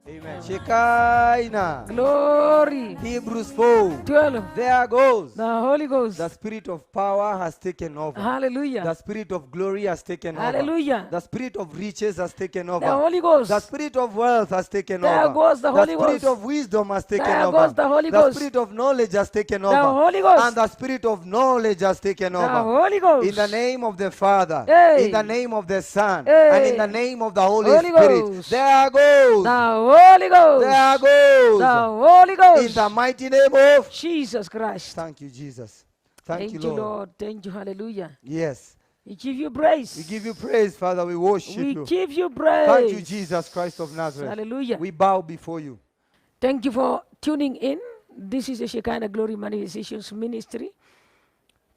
Amen. Shekinah. Glory. Hebrews 4. 12. There goes. The Holy Ghost. The spirit of power has taken over. Hallelujah. The spirit of glory has taken over. Hallelujah. The spirit of riches has taken over. The Holy Ghost. The spirit of wealth has taken There over. goes the Holy spirit Ghost. of wisdom has taken There over. goes the Holy The Ghost. spirit of knowledge has taken The over. Holy Ghost. And the spirit of knowledge has taken The over. Holy Ghost. In the name of the Father, Hey. in the name of the Son, Hey. and in the name of the Holy Holy Spirit. Ghost. There goes. The Holy Ghost. There goes. The Holy Ghost. In the mighty name of Jesus Christ. Thank you, Jesus. Thank you, Lord. Thank you. Hallelujah. Yes. We give you praise. We give you praise, Father. We worship We you. give you praise. Thank you, Jesus Christ of Nazareth. Hallelujah. We bow before you. Thank you for tuning in. This is the Shekinah Glory Manifestations Ministry.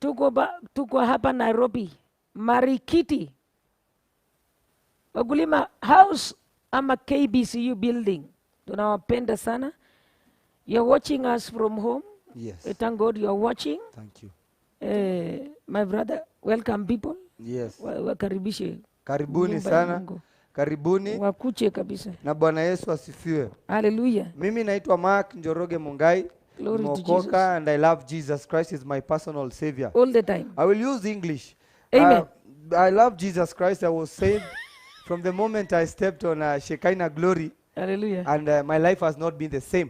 Tuko hapa Nairobi, Marikiti, Wagulima House ama KBCU building. Tunawapenda sana. You're watching us from home. Yes. Thank God you're watching. Thank you. My brother, welcome people. Yes. Wakaribishe. Karibuni Nyumba ya sana. Mungu. Karibuni. Wakuche kabisa. Na Bwana Yesu asifiwe. Hallelujah. Mimi naitwa Mark Njoroge Mungai. Glory to Jesus. Nimeokoka and I love Jesus Christ is my personal savior. All the time. I will use English. Amen. I love Jesus Christ. I was saved from the moment I stepped on Shekinah Glory. Hallelujah. And my life has not been the same.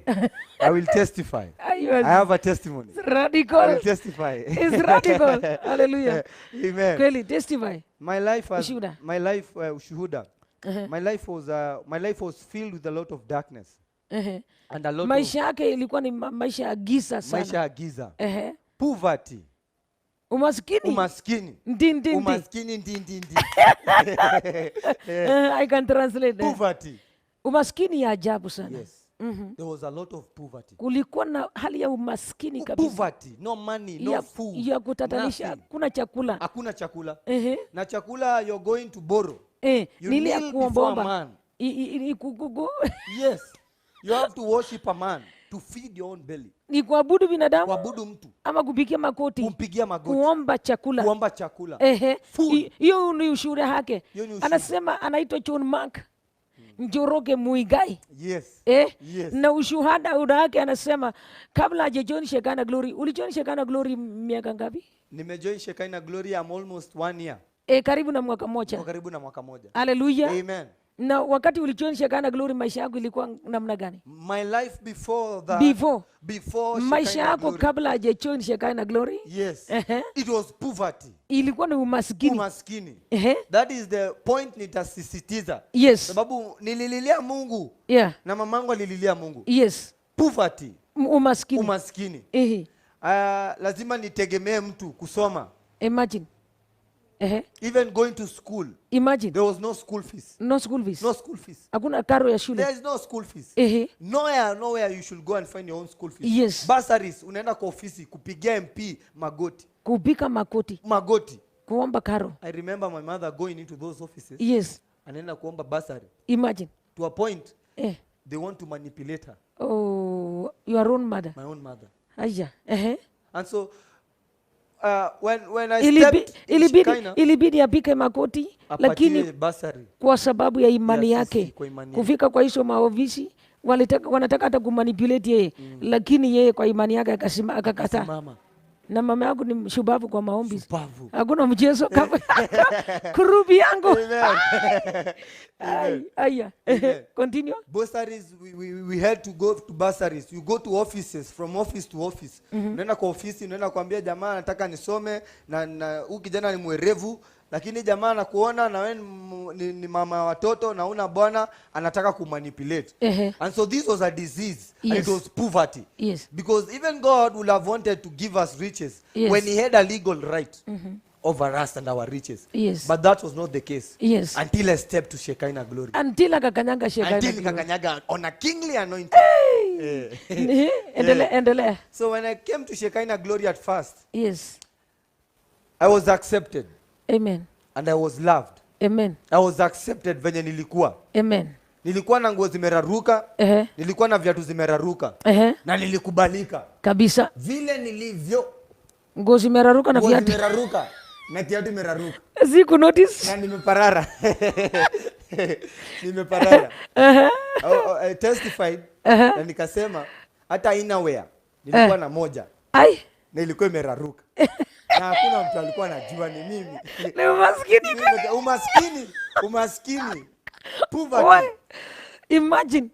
I will testify. I You are have a testimony. radical. I will testify. It's radical. Hallelujah. Amen. Kweli, testify. My life has Ushuhuda. ushuhuda. Uh-huh. My life was filled with a lot of darkness Uh-huh. and a lot Maisha yake ilikuwa ni maisha ya giza of maisha sana. ya giza. Uh-huh. Poverty. Umaskini. Umaskini. Ndi. Umaskini ndi. I can translate that. Poverty. Umaskini ya ajabu sana. Yes. Mhm. There was a lot of poverty. Kulikuwa na hali ya umaskini kabisa. Poverty, no money, no Ya, food. ya kutatanisha, nothing. hakuna chakula. Hakuna chakula. Na chakula you're going to borrow. You nili ya kneel before a kuomba. man. Kugugu. Yes. You have to worship a man to feed your own belly. Ni kuabudu binadamu Kuabudu mtu. ama kupigia makoti. Kumpigia magoti. Kuomba chakula. Kuomba chakula. Food. Hiyo ni ushuhuda yake. Anasema anaitwa John Mark Njoroge Muigai. Yes. Yes. Na ushuhuda wake anasema kabla hajajoin Shekinah Glory, ulijoin Shekinah Glory miaka ngapi? Nimejoin Shekinah Glory I'm almost 1 year. Karibu na mwaka moja. Karibu na mwaka moja. Hallelujah. Amen. Na wakati ulijoin Shekinah Glory maisha yako ilikuwa namna gani? My life before that. Before maisha yako kabla hajajoin Shekinah Glory? Yes. It was poverty. Ilikuwa ni umaskini. Umaskini. That is the point nitasisitiza. Yes. Sababu nilililia Mungu. Yeah. Na mamangu alililia Mungu. Yes. Poverty. Umaskini. Lazima nitegemee mtu kusoma. Imagine. Even going to school. Imagine. There was no school fees. No school fees. No school fees. Hakuna karo ya shule. There is no school fees. Nowhere you should go and find your own school fees. Yes. Bursaries, unaenda kwa ofisi kupigia MP magoti. Kupika magoti. Kuomba karo. I remember my mother going into those offices. Yes. Anaenda kuomba bursary. Imagine. To a point, they want to manipulate her. Oh, your own mother. My own mother. Aya. And so, when I stepped in Shekinah, ilibidi apike makoti, lakini bursary. Kwa sababu ya imani yake kufika kwa hizo maofisi wanataka hata kumanipulate yeye, lakini yeye kwa imani yake akakataa. Na mama yangu ni mshubavu kwa maombi. Hakuna mchezo kama kurubi yangu. Aya. Continue. Bursaries, we had to go to bursaries. You go to offices, from office to office. Unaenda kwa ofisi, unaenda kuambia jamaa nataka nisome na huyu kijana ni mwerevu, lakini jamaa anakuona na wewe ni mama wa watoto na una bwana anataka kumanipulate. And so this was a disease. Yes. And it was poverty. Yes. Because even God would have wanted to give us riches when he had a legal right over us and our riches. Yes. But that was not the case. Yes. Until I stepped to Shekinah Glory. Until akakanyanga Shekinah Glory. Until nikakanyaga on a kingly anointing. Endelea. So when I came to Shekinah Glory at first, yes, I was accepted. Amen. And I was loved. Amen. I was accepted venye nilikuwa. Amen. Nilikuwa na nguo zimeraruka, nilikuwa na viatu zimeraruka, na nilikubalika kabisa vile nilivyo. Nguo zimeraruka na viatu zimeraruka, na kiatu imeraruka. Siku notice. Na nimeparara. Nimeparara. I testified na nikasema hata inawea nilikuwa na moja. Ai. Na ilikuwa imeraruka. Na hakuna mtu alikuwa anajua ni mimi. Ni umaskini. Umaskini. Poverty. Imagine.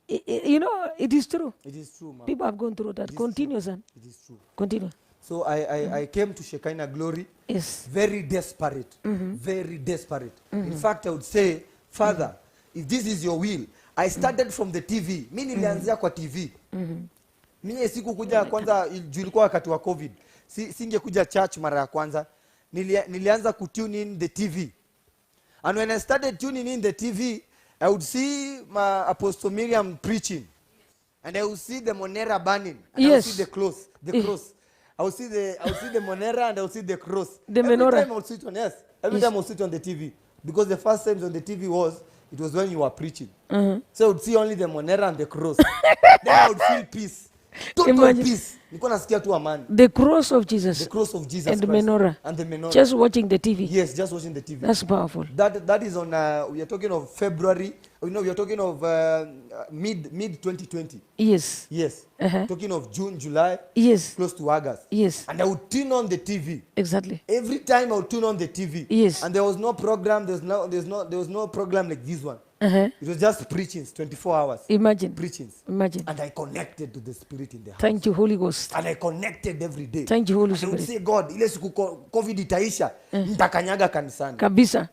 You know, it is true. It is true, man. People have gone through that. Continue, son. It is true. Continue. So I came to Shekinah Glory. Yes. Very desperate. Very desperate. In fact, I would say, Father, if this is your will, I started from the TV. Mimi nilianzia kwa TV. Mimi sikukuja kwanza, ilikuwa wakati wa COVID. Singekuja church mara ya kwanza. Nilianza kutune in the TV. And when I started tuning in the TV, I would see my Apostle Miriam preaching. And I would see the Monera burning. And I would see the cross. I would see the Monera and I would see the cross. Every time I would sit on time I would sit on the TV. Because the first times on the TV it was when you were preaching. So I would see only the Monera and the cross. Then I would feel peace. Total peace. Nilikuwa nasikia tu amani. The cross of Jesus. The cross of Jesus and Christ. Menorah. And the menorah. Just watching the TV. Yes, just watching the TV. That's powerful. That is on we are talking of February. We are talking of mid 2020. Yes. Talking of June, July. Yes. Close to August. Yes. And I would tune on the TV. Exactly. Every time I would tune on the TV. Yes. And there was no program. There was no program like this one. It was just preachings, 24 hours. Imagine. Preachings. Imagine. And I connected to the Spirit in the house. Thank you, Holy Ghost. And I connected every day. Thank you, Holy Spirit. I would Spirit. say, God, ile siku COVID itaisha, nitakanyaga kanisani. Kabisa.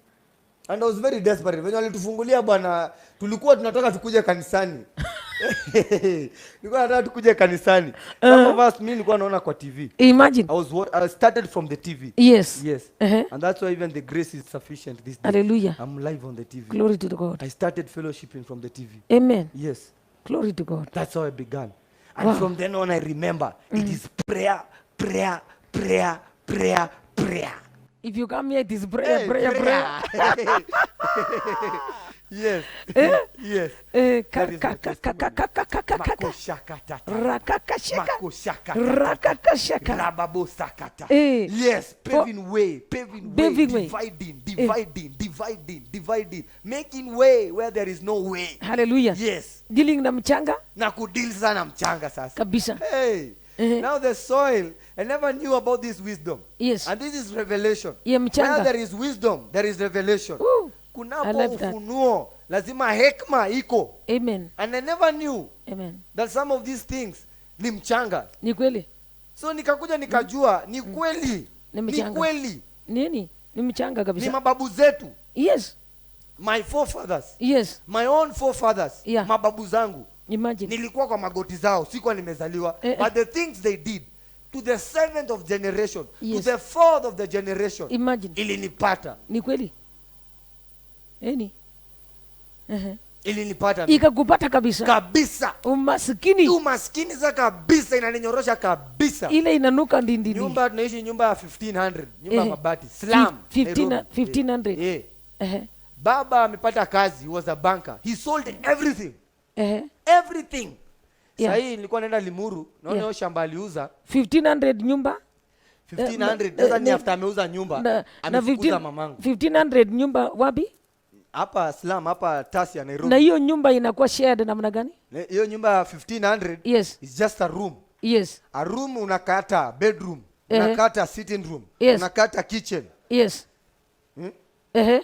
And I was very desperate. When walitufungulia bwana, tulikuwa tunataka tukuje kanisani. Nilikuwa nataka tukuje kanisani. Some of us, mimi nilikuwa naona kwa TV. Imagine. I started from the TV. Yes. And that's why even the grace is sufficient this day. Hallelujah. I'm live on the TV. Glory to God. I started fellowshipping from the TV. Amen. Yes. Glory to God. That's how I began. And from then on I remember it is prayer. If you come here, it is prayer. Yes. Yes. Yes, paving way, dividing, making way where there is no way. Hallelujah. Yes. Dealing na mchanga. Na kudeal sana mchanga sasa. Kabisa. Hey. Now the soil, I never knew about this wisdom. Yes. And this is revelation. Yeah, mchanga. Where there is wisdom, there is revelation. Kunapo ufunuo, lazima hekma iko. Amen. And I never knew that some of these things ni mchanga. Ni kweli. So nikakuja nikajua ni kweli. Ni kweli. Nini? Ni mchanga kabisa. Ni mababu zetu. Yes. My forefathers. Yes. My own forefathers. Yeah. Mababu zangu. Imagine. Nilikuwa kwa magoti zao, sikuwa nimezaliwa. But the things they did to the 7th of generation, to the 4th of the generation. Imagine. Ilinipata. Ni kweli. Ilinipata. Ikakupata kabisa. Kabisa. Umaskini za kabisa, inaninyorosha kabisa. Ile inanuka ndindini. Nyumba tunaishi nyumba ya 1500, nyumba mabati, slum. 1500. Baba amepata kazi, he was a banker. He sold everything. Everything. Sasa hii nilikuwa naenda Limuru, naona hiyo shamba aliuza 1500 nyumba. 1500 sasa ni after ameuza nyumba, amefukuza mamangu. 1500 nyumba wapi? Hapa slum, hapa Tasia, Nairobi. Na hiyo nyumba inakuwa shared namna gani? Hiyo nyumba ya 1500 is just a room. Yes. A room unakata bedroom, unakata sitting room, unakata kitchen. Yes.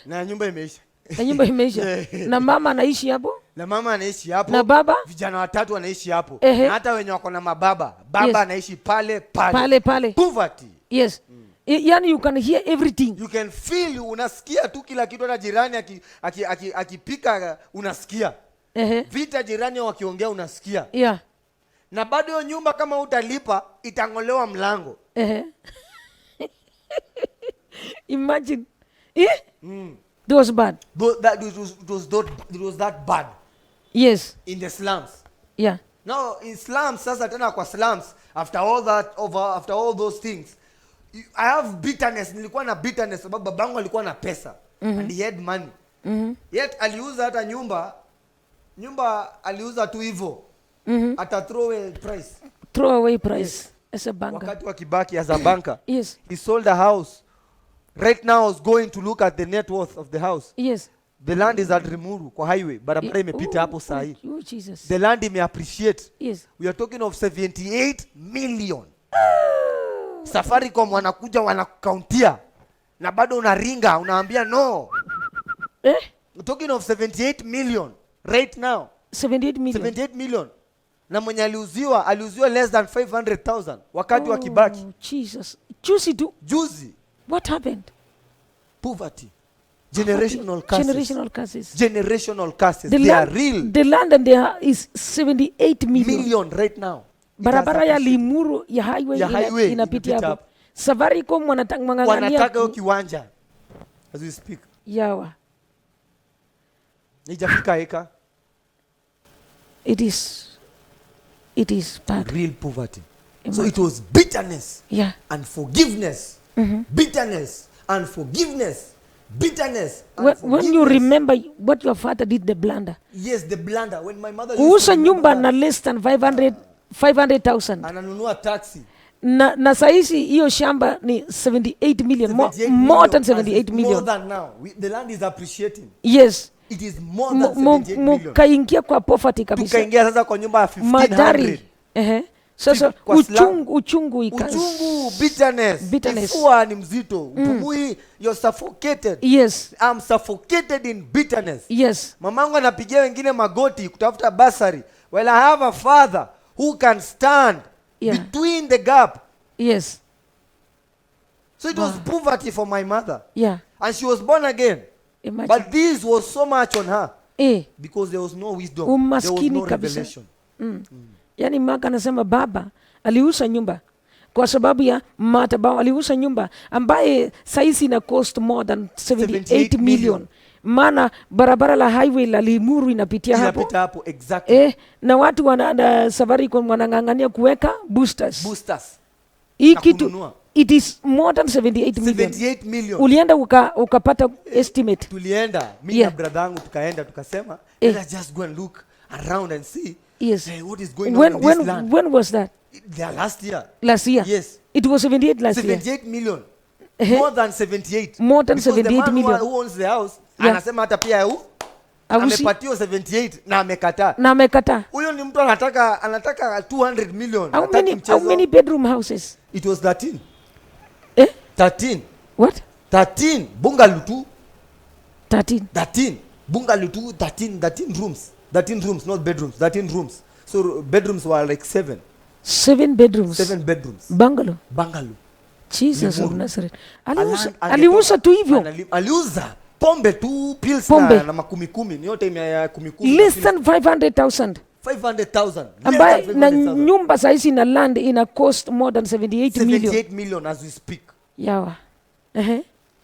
Na nyumba imeisha. Na nyumba imeisha. Na mama anaishi hapo? Na mama anaishi hapo. Na baba? Vijana watatu wanaishi hapo. Na hata wenye wako na mababa, baba anaishi pale. Poverty. Yes. Yani you can hear everything. You can feel, unasikia tu kila kitu, hata jirani akipika unasikia. Vita jirani wakiongea unasikia. Yeah. Na bado hiyo nyumba kama utalipa itangolewa mlango. Imagine. It was bad. It was that bad. Yes. In the slums. Yeah. Now in slums, sasa tena kwa slums, after all those things, I have bitterness. Nilikuwa na bitterness sababu babangu alikuwa na pesa. And he had money. Yet aliuza hata nyumba aliuza tu hivyo. Ata throw away price. Throw away price. Yes. as a banker. Wakati wa Kibaki as a banker. Yes. He sold a house. Right now I was going to look at the net worth of the house. Yes. The land is at Rimuru kwa highway. Barabara imepita hapo saa hii. Oh, Jesus. The land ime appreciate. Yes. We are talking of 78 million. Safaricom wanakuja wanakukauntia na bado unaringa unaambia no. We're talking of 78 million right now. 78 million. 78 million. Na mwenye aliuziwa less than 500,000 wakati wa Kibaki. Jesus. Juicy too. Juzi. What happened? Poverty. Generational curses. Generational curses. Generational curses. They are real. The land and there is 78 million Right now. Barabara ya Limuru ya highway inapitia hapo. Safaricom wanataka hiyo kiwanja as we speak. Yawa. Haijafika eka. It is bad. Real poverty. So it was bitterness. Yeah. And forgiveness. Bitterness and forgiveness. Bitterness and when forgiveness. You remember what your father did, the blunder. Yes, the blunder. When my mother kuuza nyumba na less than 500,000. Ananunua taxi. Na sahizi hiyo shamba ni 78 million. More than 78 million. More than now. The land is appreciating. Yes. It is more than 78 million. Mukaingia kwa poverty kabisa. Tukaingia sasa kwa nyumba ya 1500. Madari. Sasa uchungu ikaanza. Uchungu, bitterness. Kifua ni mzito. Upumui, you're suffocated. Yes. I'm suffocated in bitterness. Yes. Mamangu anapigia wengine magoti kutafuta basari. Well, I have a father who can stand between the gap. Yes. So it was poverty for my mother. Yeah. And she was born again. Imagine. But this was so much on her. Because there was no wisdom. There was no revelation. Yani maka anasema baba aliuza nyumba kwa sababu ya madhabahu. Aliuza nyumba ambaye saizi ina cost more than 78 million. Maana barabara la highway la Limuru inapitia hapo. Exactly. Na watu wana Safaricom wanang'ang'ania kuweka boosters. Hii kitu it is more than 78 million. Ulienda ukapata estimate. Tulienda mimi na brother yangu tukaenda tukasema let's just go and look around and see. Yes. Hey, what is going on in this land? When was that? Last year. Last year? Yes. It was 78 last 78 year. million. More than 78. More than because 78 the man million. who owns the house, anasema hata pia amepatiwa 78 na amekataa. Huyo ni mtu anataka 200 million. How many bedroom houses? It was 13. 13. What? 13. Bungalow 2. 13. Bungalow 2, 13 rooms. 13 rooms, not bedrooms. 13 rooms. So bedrooms were like 7. 7 bedrooms. 7 bedrooms. Bungalow. Jesus of Nazareth. Aliuza tu hivyo. Aliuza pombe tu, pills na makumi ni yote ya 10. Less than 500,000. 500,000. Ambaye na nyumba saizi na land ina cost more than 78 million. 78 million as we speak. Yawa.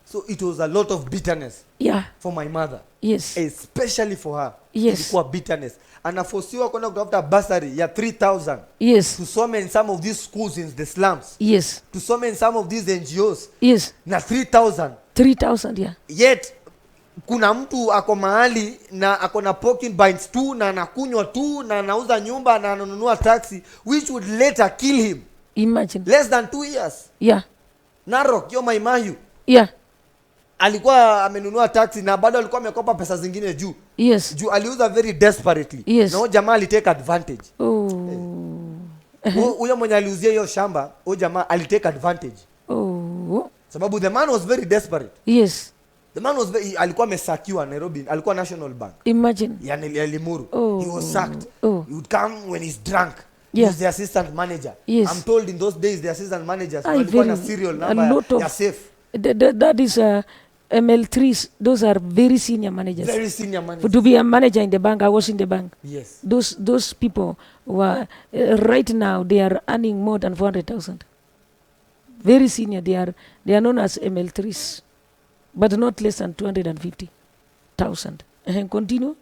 So it was a lot of bitterness. Yeah. For my mother. Yes. Especially for her. Yes. Ilikuwa bitterness. Anaforsiwa kwenda kutafuta basari ya 3,000. Yes. Tusome in some of these schools in the slums. Yes. Tusome in some of these NGOs. Yes. Na 3,000. 3,000, yeah. Yet kuna mtu ako mahali na ako na porking binds tu na anakunywa tu na anauza nyumba na ananunua taxi which would later kill him. Imagine. Less than 2 years. Yeah. Narok, yo Maimahiu. Yeah. Alikuwa amenunua taxi na bado alikuwa amekopa pesa zingine juu. Yes. Juu aliuza very desperately. Yes. Na jamaa alitake advantage. Huyo mwenye aliuzia hiyo shamba, huyo jamaa alitake advantage. Sababu the man was very desperate. Yes. The man was alikuwa amesakiwa Nairobi, alikuwa National Bank. Imagine. Yani Limuru. He was sacked. He would come when he's drunk. Yeah. He was the assistant manager. Yes. I'm told in those days the assistant managers walikuwa na serial number ya safe. That is ML3s. Those are very senior managers. Very senior managers. To be a manager in the bank, I was in the bank. Yes. Those people were right now they are earning more than 400,000. Very senior. They are known as ML3s, but not less than 250,000. Continue.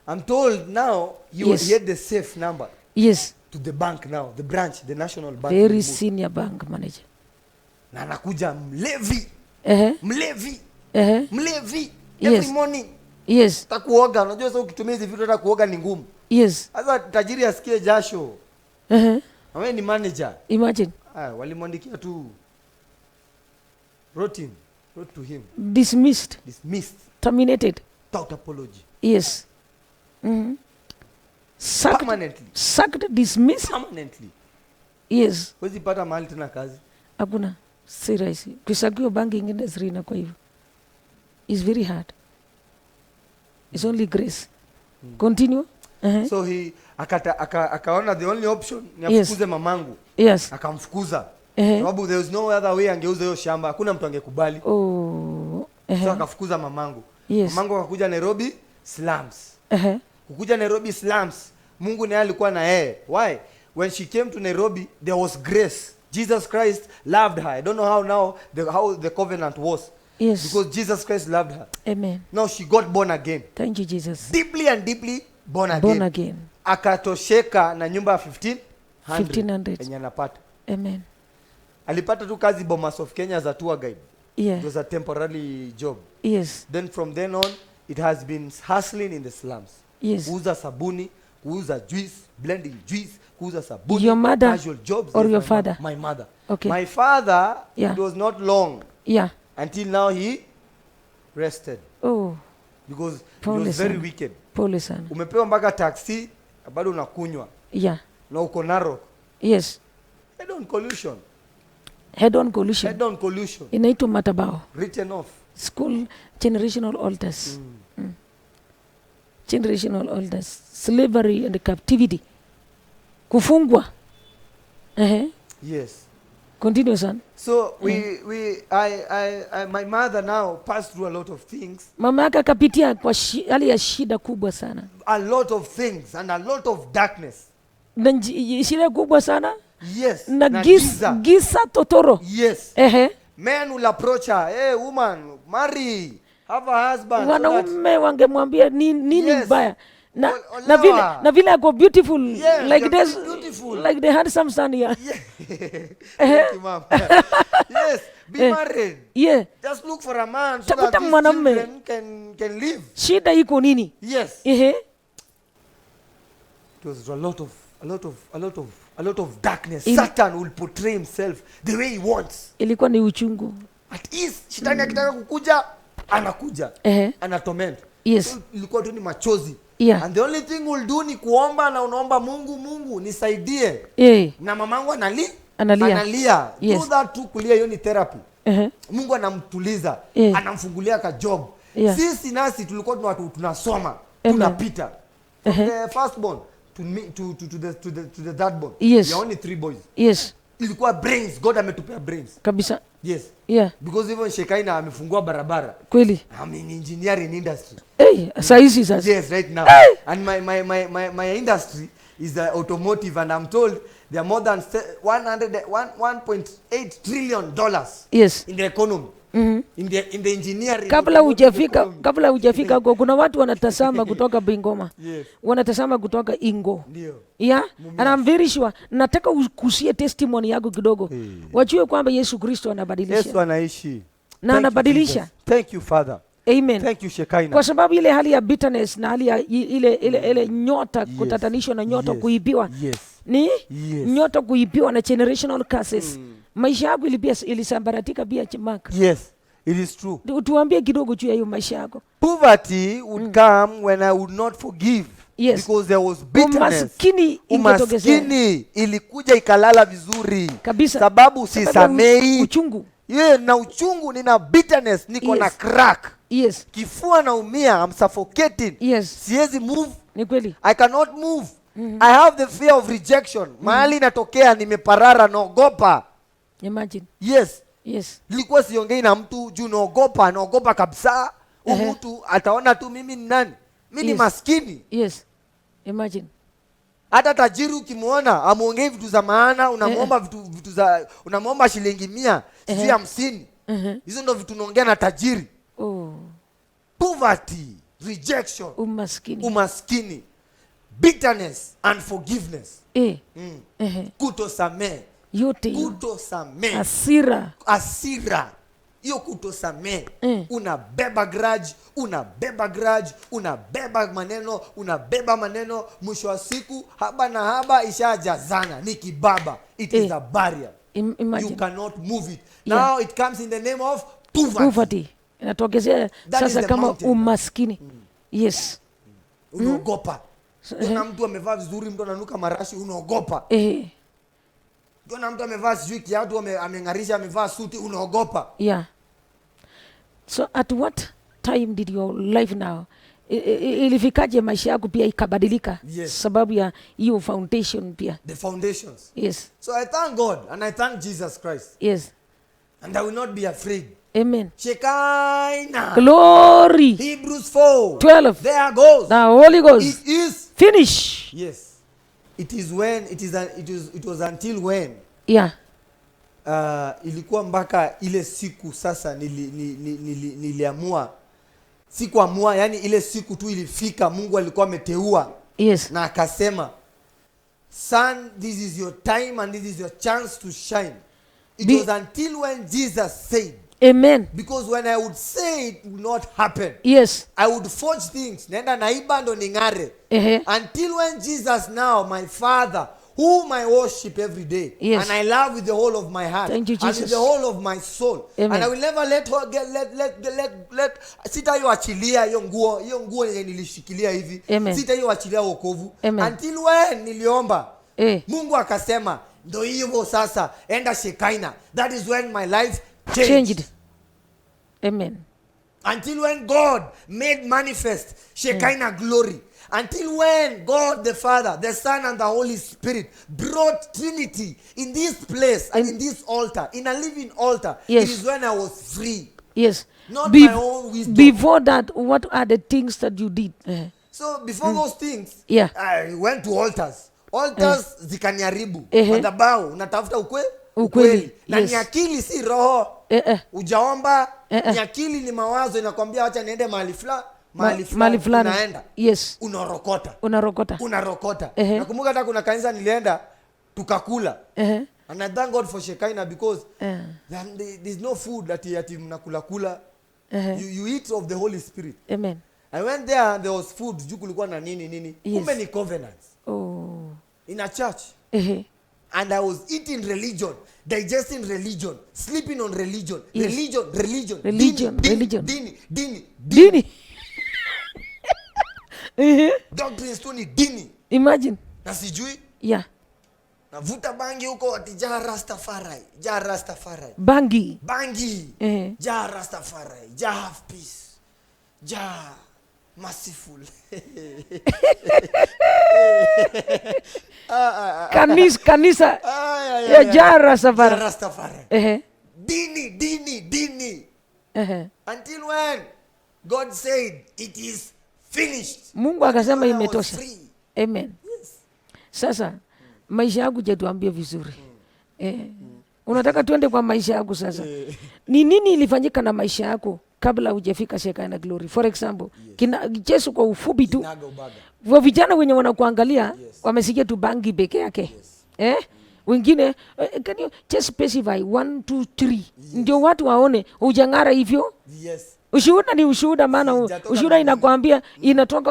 I'm told now he had the safe number. Yes. To the bank now, the branch, the National Bank. Very senior bank manager. Na anakuja mlevi. Mlevi. Mlevi. Every morning. Yes. Takuoga, unajua sasa ukitumia hizi vitu hata kuoga ni ngumu. Yes. Sasa tajiri asikie jasho. Wewe ni manager. Imagine. walimwandikia tu wrote to him dismissed, terminated, without apology. Yes. Sacked, dismissed. Permanently. Yes. Wezi pata mahali tena kazi. Hakuna. Si rahisi. Kusakiwa banking industry na kwa hivyo. It's very hard. It's only grace. Continue. So he akaona the only option ni afukuze mamangu. Yes. Akamfukuza. Sababu there was no other way angeuza hiyo shamba. Hakuna mtu angekubali. So akafukuza mamangu. Yes. Mamangu akakuja Nairobi slums. Kukuja Nairobi slums. Mungu naye alikuwa na yeye. Why? When she came to Nairobi, there was grace. Jesus Christ loved her. I don't know how the covenant was. Yes. Because Jesus Christ loved her. Amen. Now she got born again. Thank you, Jesus. Deeply and deeply born again. Born again. Akatosheka na nyumba ya 1500 yenye anapata. Amen. Alipata tu kazi Bomas of Kenya as a tour guide. Yeah. It was a temporary job. Yes. Then from then on, it has been hustling in the slums. Yes. Kuuza sabuni, kuuza juice, blending juice, kuuza sabuni. Your mother casual jobs. or your father? My mother. Okay. My father, Yeah. it was not long. Yeah. Until now he rested. Oh. Because Pole it was very sana. wicked. Pole sana. Umepewa mpaka taxi, bado unakunywa. Yeah. Na uko Narok. Yes. Head-on collusion. Head-on collusion. Head-on collusion. Inaitwa matabao. Written off. School generational altars. Generational altars. Slavery and captivity. Kufungwa. Yes. Continue, son. So my mother now passed through a lot of things. Mama yake akapitia kwa hali ya shida kubwa sana. A lot of things and a lot of darkness. Na shida kubwa sana. Yes. Na giza totoro. Yes. Men will approach her. Hey woman, marry. Have a husband. Wanaume wangemwambia nini mbaya. Na vile ako beautiful, yes, like this, beautiful. Like the handsome son here. Yeah. Thank you, mom. Yes, be married. Yeah. Just look for a man so Tafuta that these children can live. Shida iko nini? Yes. It was a lot of darkness. Satan will portray himself the way he wants. Ilikuwa ni uchungu. At ease, shetani akitaka kukuja, anakuja. Anatorment. Yes. So, ilikuwa tu ni machozi. Yeah. And the only thing we'll do ni kuomba na unaomba Mungu nisaidie. Na mamangu analia. Yes. Do that tu, kulia hiyo ni therapy. Mungu anamtuliza, anamfungulia ka job. Sisi nasi tulikuwa tunasoma, tunapita. From the firstborn to the thirdborn. Yes. We are only 3 boys. Yes. Ilikuwa brains, God ametupea brains. Kabisa. Yes. Yeah. Because even Shekaina amefungua barabara. Kweli. I'm in engineering industry. Saizi sasa. Yes, right now. And my industry is automotive, and I'm told there are more than 1.8 trillion dollars. Yes. In the economy. In the engineering. Kabla hujafika huko kuna watu wanatazama kutoka Bungoma. Yes. Wanatazama kutoka Ingo. Ndio. Yeah. And I'm very sure nataka ukusie testimony yako kidogo. Wajue kwamba Yesu Kristo anabadilisha. Yesu anaishi. Na anabadilisha. Thank you, Father. Amen. Thank you, Shekaina. Kwa sababu ile hali ya bitterness na hali ya ile nyota kutatanishwa na nyota kuibiwa. Yes. Ni nyota kuibiwa na generational curses. Maisha yako ilisambaratika pia Mark. Yes, it is true. Tuambie kidogo juu ya hiyo maisha yako. Poverty would come when I would not forgive. Yes. Because there was bitterness. Umaskini ilikuja ikalala vizuri. Kabisa. Sababu sisamei. Uchungu. Na uchungu, nina bitterness, niko na crack. Yes. Kifua naumia, I'm suffocating. Yes. Siwezi move. Ni kweli. I cannot move. I have the fear of rejection. Mahali natokea nimeparara, naogopa. Imagine. Yes. Yes. Nilikuwa siongei na mtu juu naogopa kabisa. Mtu ataona tu mimi ni nani? Mimi ni maskini. Yes. Imagine. Hata tajiri ukimuona amuongei vitu za maana, unamuomba vitu za unamuomba shilingi 100, si 50. Hizo ndo vitu unaongea na tajiri. Poverty, rejection, umaskini, bitterness, unforgiveness. Kutosamee. Yote kutosamee. Hasira. Hiyo kutosamee. Unabeba grudge, unabeba maneno, mwisho wa siku haba na haba ishajazana, ni kibaba. It is a barrier. Imagine. You cannot move it. Yeah. Now it comes in the name of poverty. Poverty. Inatokezea That is sasa the kama mountain. umaskini. Yes. Unaogopa. Ukiona mtu amevaa vizuri, mtu ananuka marashi, unaogopa. Ukiona mtu amevaa sijui kiatu, ameng'arisha, amevaa suti, unaogopa. Yeah. So at what time did your life now ilifikaje maisha yako pia ikabadilika? Yes. Sababu ya hiyo foundation pia. The foundations. Yes. So I thank God and I thank Jesus Christ. Yes. And I will not be afraid. Amen. Shekinah. Glory. Hebrews 4:12. 12. There goes. The Holy Ghost. It is Finish. Yes. It is when it was until when. Yeah. Ilikuwa mpaka ile siku sasa niliamua. Sikuamua, yani ile siku tu ilifika, Mungu alikuwa ameteua. Yes. Na akasema, son, this is your time and this is your chance to shine. It was until when Jesus said. Amen. Because when I would say it would not happen. Yes. I would forge things. Nenda naiba ndo ningare. Until when Jesus now, my Father, whom I worship every day. Yes. And I love with the whole of my heart. Thank you, Jesus. And with the whole of my soul. Amen. And I will never let sitaiachilia hiyo nguo yenye nilishikilia hivi. Sitaiachilia wokovu. Until when niliomba. Mungu akasema, ndo hivyo sasa, enda Shekinah. That is when my life changed. Amen. Until when God made manifest Shekinah glory. Until when God the Father, the Son and the Holy Spirit brought Trinity in this place and in this altar, in a living altar. Yes. It is when I was free. Yes. Not my own wisdom. Before that, what are the things that you did? So before those things, yeah. I went to altars. Altars zikaniaribu. Madhabahu, unatafuta ukweli. Na ni akili si roho. Ujaomba, ni akili ni mawazo, inakwambia acha niende mahali fulani. Unaenda. Yes. Unarokota. Nakumbuka hata kuna kanisa nilienda tukakula. And I thank God for Shekinah because there's no food that mnakula. You eat of the Holy Spirit. Amen. I went there and there was food. Juu kulikuwa na nini. Kumbe ni covenants. In a church. And I was eating religion, digesting religion, sleeping on religion. Yes. Religion. Dini. Doctrines tu ni dini. Imagine. Na sijui. Yeah. Navuta bangi huko ati Jah Rastafari. Bangi. Jah Rastafari. Jah have peace. Jah merciful. Kanisa. Jah Rastafari. Dini. Until when God said it is finished. Mungu akasema imetosha. Amen. Yes. Sasa maisha yako je, tuambie vizuri. Unataka tuende kwa maisha yako sasa. Ni nini ilifanyika na maisha yako kabla hujafika Shekinah glory? For example, Yesu kwa ufupi tu. Wa vijana wenye wanakuangalia wamesikia tu bangi peke yake. Wengine can you just specify 1 2 3 ndio watu waone ujangara hivyo? Yes. Ushuhuda ni ushuhuda, maana ushuhuda inakwambia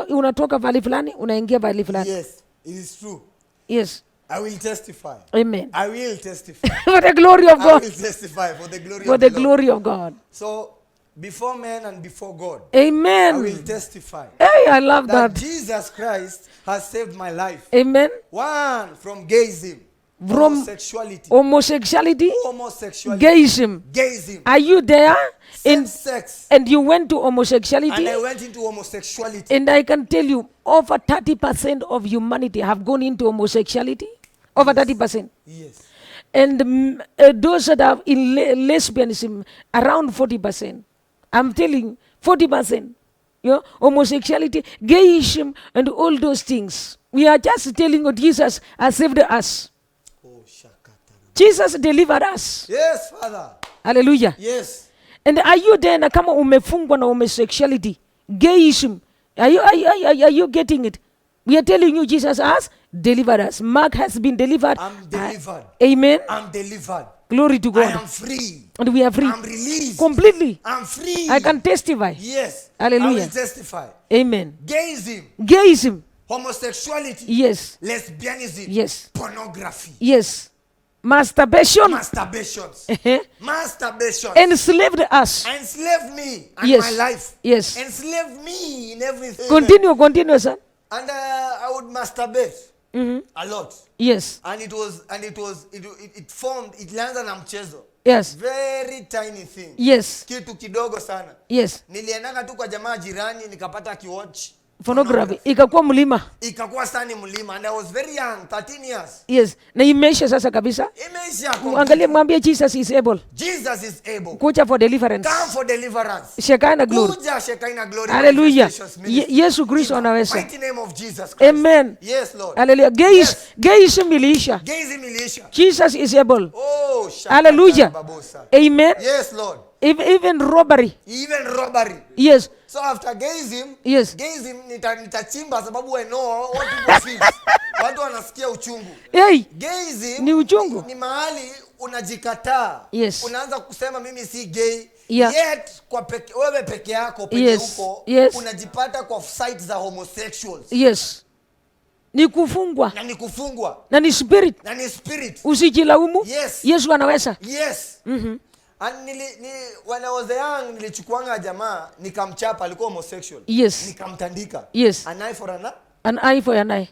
unatoka vali fulani unaingia vali fulani. Yes, it is true. Yes. I will testify. Amen. I will testify. For the glory of God. I will testify for the glory for of the God. glory of God. So before men and before God. Amen. I will testify. Hey, I love that. Jesus Christ has saved my life. Amen. One, from gayism. From homosexuality. Gayism. Are you there? Same sex. And you went to homosexuality. And I went into homosexuality. And I can tell you, over 30% of humanity have gone into homosexuality. Over 30%. Yes. And those that are in lesbianism, around 40%. I'm telling you, 40%. You know, homosexuality, gayism, and all those things. We are just telling you Jesus has saved us. Jesus delivered us. Yes, Father. Hallelujah. Yes. And are you there na kama umefungwa na homosexuality, gayism? Are you getting it? We are telling you Jesus has delivered us. Mark has been delivered. I'm delivered. Amen. I'm delivered. Glory to God. I am free. And we are free. I'm released. Completely. I'm free. I can testify. Yes. Hallelujah. I will testify. Amen. Gayism. Homosexuality. Yes. Lesbianism. Yes. Pornography. Yes. masturbations enslaved us. Enslaved me and Yes. my life. Yes. Enslaved me in everything. Continue, son. And I would masturbate a lot. Yes. And it formed, it lanza na mchezo. Yes. Very tiny thing. Yes. Kitu kidogo sana. Yes. Niliendanga tu kwa jamaa jirani nikapata kiwatch Pornography ikakuwa mlima. Ikakuwa sani mlima, and I was very young, 13 years. Yes. Na imeisha sasa kabisa. Imeisha. Angalia, mwambie Jesus is able. Jesus is able. Kuja for deliverance. Come for deliverance. Shekinah glory. Kuja Shekinah glory. Hallelujah. Yesu Kristo anaweza. Mighty name of Jesus Christ. Amen. Yes, Lord. Hallelujah. Gayism iliisha. Gayism iliisha. Jesus is able. Oh, hallelujah. Amen. Yes, Lord. Even robbery. Even robbery. Yes. So after gayism, yes. Gayism nitachimba sababu I know what people feel. Watu wanasikia uchungu. Hey. Gayism ni uchungu. Ni mahali unajikataa. Yes. Unaanza kusema mimi si gay. Yeah. Yet wewe peke yako peke huko unajipata kwa sites za homosexuals. Yes. Ni kufungwa. Na ni kufungwa. Na ni spirit. Na ni spirit. Usijilaumu. Yes. Yesu anaweza. Yes. And when I was young nilichukuanga jamaa nikamchapa, alikuwa homosexual. Yes. Nikamtandika. Yes. An eye for an eye. An eye for an eye.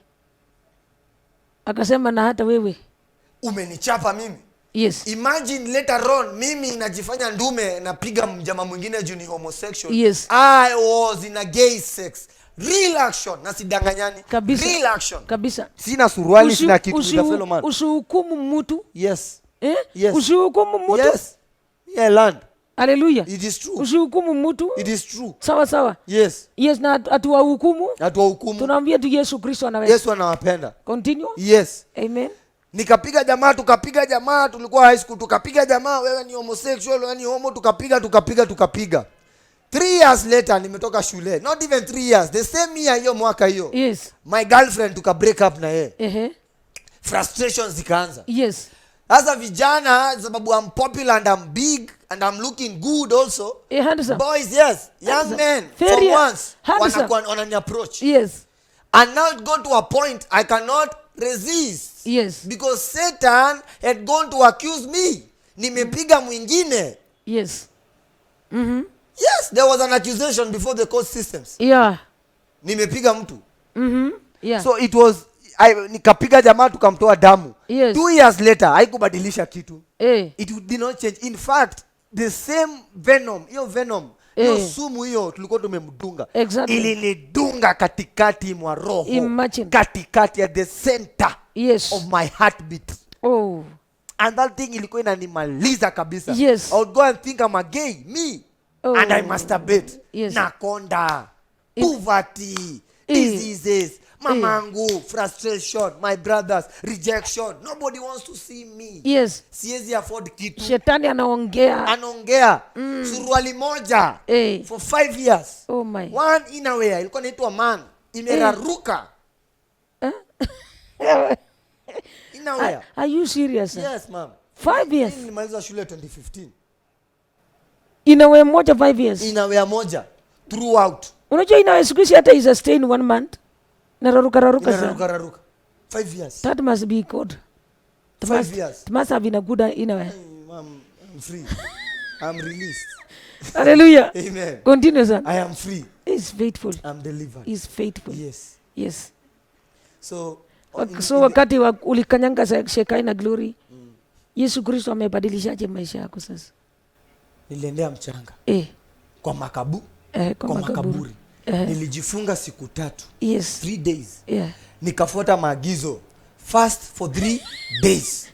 Akasema na hata wewe umenichapa mimi. Yes. Imagine later on mimi najifanya ndume napiga mjama mwingine juu ni homosexual. Yes. I was in a gay sex. Real action, na sidanganyani. Kabisa. Real action. Kabisa. Sina suruali, sina kitu with a fellow man. Usihukumu mtu. Yes. Yes. Usihukumu mtu. Yes. Yeah, land. Hallelujah. It is true. Usihukumu mtu. It is true. Sawa. Yes. Yes, na atuwahukumu. Tunaambia tu Yesu Kristo anaweza. Yesu anawapenda. Continue. Yes. Amen. Tukapiga jamaa, tulikuwa high school, tukapiga jamaa, wewe ni homosexual, wewe ni homo, tukapiga. 3 years later nimetoka shule. Not even 3 years. The same year hiyo mwaka hiyo. Yes. My girlfriend tuka break up na yeye. Frustrations zikaanza. Yes. Sasa vijana sababu I'm popular and I'm big and I'm looking good also. Boys, yes, young men for once wanani approach. Yes. And now it gone to a point I cannot resist. Yes. Because Satan had gone to accuse me. Nimepiga mwingine. Yes. Yes, there was an accusation before the court systems. Yeah. Nimepiga mtu. Yeah. So it was nikapiga jamaa tukamtoa damu. Yes. 2 years later haikubadilisha kitu. It did not change. In fact, the same venom, hiyo sumu hiyo tulikuwa tumemdunga. Exactly. Ilinidunga katikati mwa roho. Imagine. Katikati at the center of my heartbeat. Oh. And that thing ilikuwa inanimaliza kabisa. Yes. I would go and think I'm a gay, me. Oh. And I masturbate. Yes. Nakonda, poverty, diseases, mamangu, frustration, my brothers, rejection. Nobody wants to see me. Yes. Siwezi afford kitu. Shetani anaongea. Suruali moja for 5 years. Oh my. One inawea ilikuwa inaitwa man. Imeraruka. Inawea. Are you serious? Yes, ma'am. 5 years. Nilimaliza shule 2015. Inawea moja 5 years. Inawea moja throughout. Unajua inawea siku hizi hata is a stay in 1 month. Nararuka. 5 years. That must be good. 5 years. It must have been a good inawea. I'm free. I'm released. Hallelujah. Amen. Continue, son. I am free. He's faithful. I'm delivered. He's faithful. Yes. So wakati ulikanyanga Shekinah glory, Yesu Kristo amebadilishaje maisha yako sasa? Niliendea mchanga. Kwa makaburi. Nilijifunga siku 3. Yes. 3 days. Nikafuata maagizo. Fast for 3 days.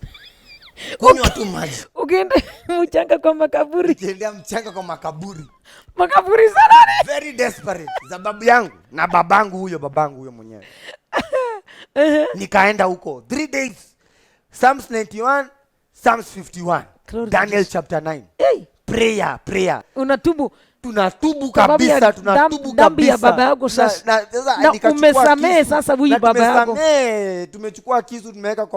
Kunywa tu maji. Ukienda mchanga kwa makaburi. Niliendea mchanga kwa makaburi. Makaburi sana. Very desperate. Za babu yangu na babangu huyo mwenyewe. Nikaenda huko 3 days. Psalms 91, Psalms 51. Daniel chapter 9. Prayer. Unatubu tunatubu kabisa, tunatubu dhambi ya kabisa. baba yako sasa. Na umesamehe sasa huyu baba yako. Tumechukua kisu tumeweka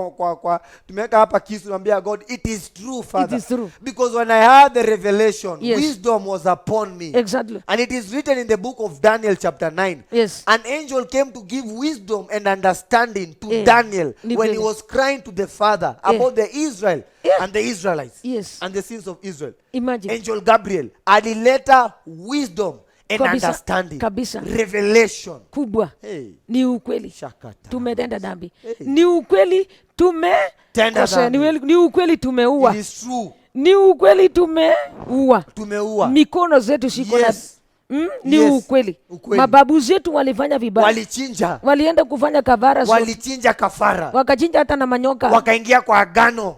tumeweka hapa kisu, naambia God, it is true, Father. It is true. Because when I had the revelation, Yes. wisdom was upon me. Exactly. And it is written in the book of Daniel chapter 9. Yes. An angel came to give wisdom and understanding to Yeah. Daniel Ni when he kweli. was crying to the Father about the Israel and the Israelites Yes. and the sins of Israel. Imagine. Angel Gabriel alileta wisdom and Kabisa. understanding. Kabisa. Revelation. Kubwa. Hey. Ni ukweli. Shakata. Tumetenda dhambi. Hey. Ni ukweli tumekosea. Ni ukweli tumeua. It is true. Ni ukweli tumeua. Tumeua. Mikono zetu shiko na Yes. ni Yes. ukweli. Ukweli. Mababu zetu walifanya vibaya. Walichinja. Walienda kufanya kavara Walichinja kafara. wakachinja hata na manyoka. Wakaingia kwa agano.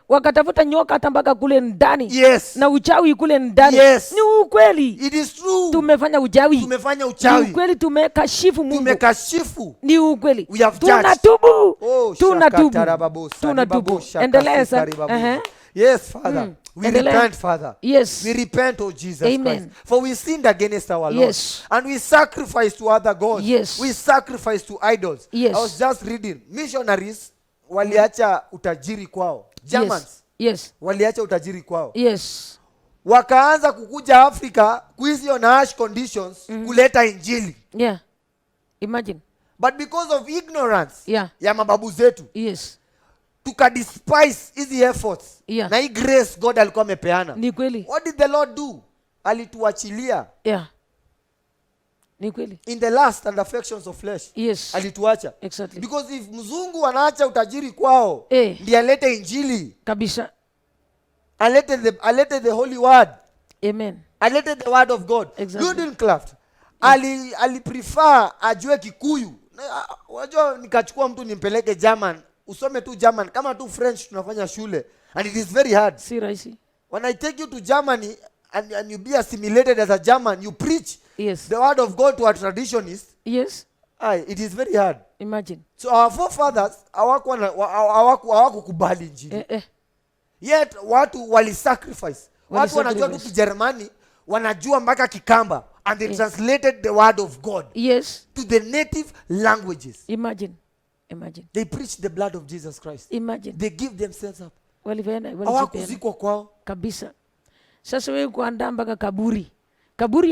Wakatafuta nyoka hata mpaka kule ndani. Yes. Na uchawi kule ndani. Yes. Ni ukweli. It is true. Tumefanya uchawi. Tumefanya uchawi. Ni ukweli, tumekashifu Mungu. Tumekashifu. Ni ukweli. We have judged. Tunatubu. Oh, Tunatubu. Endelea sasa. Yes, Father. We Endelea. repent, Father. Yes. We repent, oh Jesus Amen. Christ. For we sinned against our Lord. Yes. And we sacrificed to other gods. Yes. We sacrificed to idols. Yes. I was just reading. Missionaries waliacha utajiri kwao. Germans Yes. waliacha utajiri kwao. Yes. Wakaanza kukuja Afrika kuishi on harsh conditions kuleta injili. Yeah. Imagine. But because of ignorance Yeah. ya mababu zetu, Yes. tukadespise hizi efforts. Yeah. Na hii grace God alikuwa amepeana. Ni kweli. What did the Lord do? Alituachilia. Yeah. Ni kweli. In the last and affections of flesh. Yes. Alituacha. Exactly. Because if mzungu anaacha utajiri kwao, ndiye alete injili. Kabisa. Alete the holy word. Amen. Alete the word of God. Exactly. Goodcraft ali prefer ajue Kikuyu. Wajua nikachukua mtu nimpeleke German, usome tu German kama tu French tunafanya shule, and it is very hard. Si rahisi. When I take you to Germany and you be assimilated as a German, you preach Yes. the word of God to a traditionist. Yes. It is very hard. Imagine. So our forefathers hawakukubali injili. Yet watu walisacrifice. Watu wanajua tu Kijerumani, wanajua mpaka Kikamba, and they translated the word of God. Yes. To the native languages. Imagine. They preach the blood of Jesus Christ. Imagine. They give themselves up. Hawakuzikwa kwao kabisa. Sasa wewe kuandaa mpaka kaburi. Kaburi